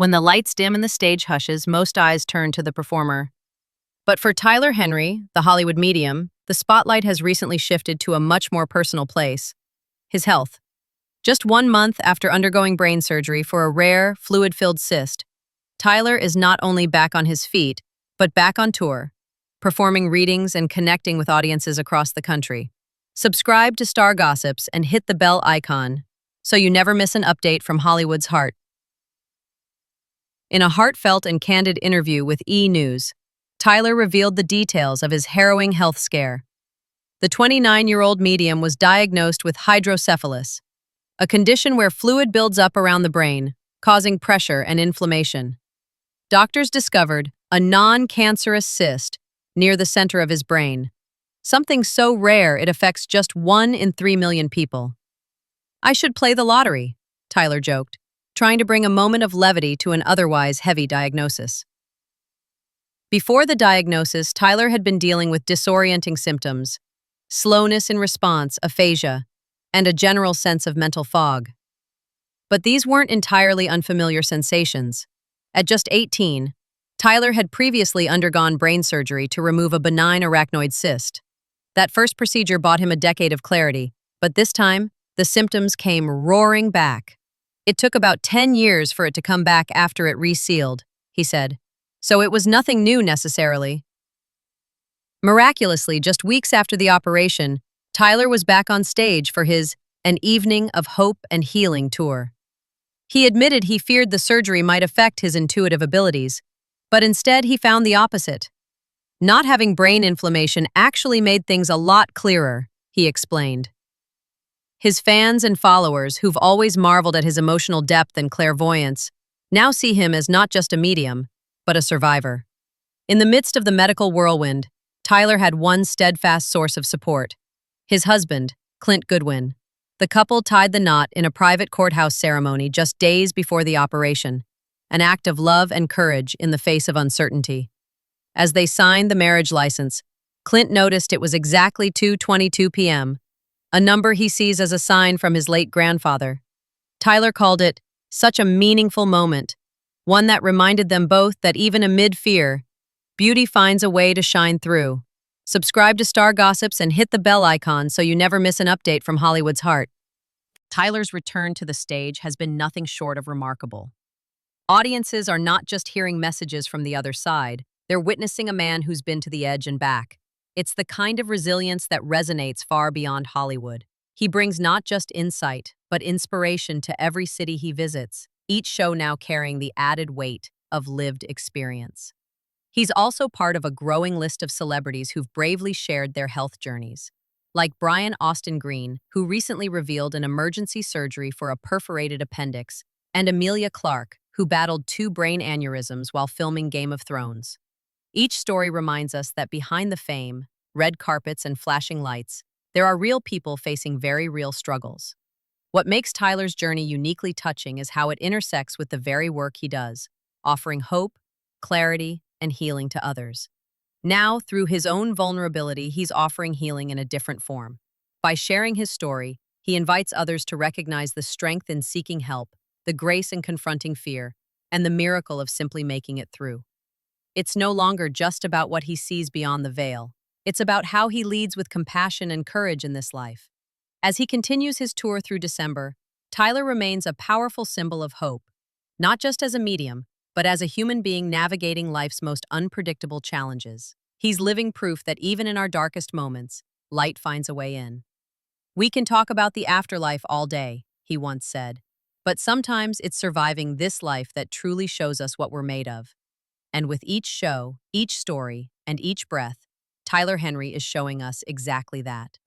When the lights dim and the stage hushes, most eyes turn to the performer. But for Tyler Henry, the Hollywood medium, the spotlight has recently shifted to a much more personal place: his health. Just 1 month after undergoing brain surgery for a rare, fluid-filled cyst, Tyler is not only back on his feet, but back on tour, performing readings and connecting with audiences across the country. Subscribe to Star Gossips and hit the bell icon so you never miss an update from Hollywood's heart. In a heartfelt and candid interview with E! News, Tyler revealed the details of his harrowing health scare. The 29-year-old medium was diagnosed with hydrocephalus, a condition where fluid builds up around the brain, causing pressure and inflammation. Doctors discovered a non-cancerous cyst near the center of his brain, something so rare it affects just 1 in 3 million people. "I should play the lottery," Tyler joked, trying to bring a moment of levity to an otherwise heavy diagnosis. Before the diagnosis, Tyler had been dealing with disorienting symptoms, slowness in response, aphasia, and a general sense of mental fog. But these weren't entirely unfamiliar sensations. At just 18, Tyler had previously undergone brain surgery to remove a benign arachnoid cyst. That first procedure bought him a decade of clarity, but this time, the symptoms came roaring back. "It took about 10 years for it to come back after it resealed," he said. "So it was nothing new necessarily." Miraculously, just weeks after the operation, Tyler was back on stage for his An Evening of Hope and Healing tour. He admitted he feared the surgery might affect his intuitive abilities, but instead he found the opposite. Not having brain inflammation actually made things a lot clearer, he explained. His fans and followers, who've always marveled at his emotional depth and clairvoyance, now see him as not just a medium, but a survivor. In the midst of the medical whirlwind, Tyler had one steadfast source of support: his husband, Clint Goodwin. The couple tied the knot in a private courthouse ceremony just days before the operation, an act of love and courage in the face of uncertainty. As they signed the marriage license, Clint noticed it was exactly 2:22 p.m., a number he sees as a sign from his late grandfather. Tyler called it such a meaningful moment, one that reminded them both that even amid fear, beauty finds a way to shine through. Subscribe to Star Gossips and hit the bell icon so you never miss an update from Hollywood's heart. Tyler's return to the stage has been nothing short of remarkable. Audiences are not just hearing messages from the other side, they're witnessing a man who's been to the edge and back. It's the kind of resilience that resonates far beyond Hollywood. He brings not just insight, but inspiration to every city he visits, each show now carrying the added weight of lived experience. He's also part of a growing list of celebrities who've bravely shared their health journeys, like Brian Austin Green, who recently revealed an emergency surgery for a perforated appendix, and Emilia Clarke, who battled 2 brain aneurysms while filming Game of Thrones. Each story reminds us that behind the fame, red carpets, and flashing lights, there are real people facing very real struggles. What makes Tyler's journey uniquely touching is how it intersects with the very work he does, offering hope, clarity, and healing to others. Now, through his own vulnerability, he's offering healing in a different form. By sharing his story, he invites others to recognize the strength in seeking help, the grace in confronting fear, and the miracle of simply making it through. It's no longer just about what he sees beyond the veil. It's about how he leads with compassion and courage in this life. As he continues his tour through December, Tyler remains a powerful symbol of hope, not just as a medium, but as a human being navigating life's most unpredictable challenges. He's living proof that even in our darkest moments, light finds a way in. "We can talk about the afterlife all day," he once said, "but sometimes it's surviving this life that truly shows us what we're made of." And with each show, each story, and each breath, Tyler Henry is showing us exactly that.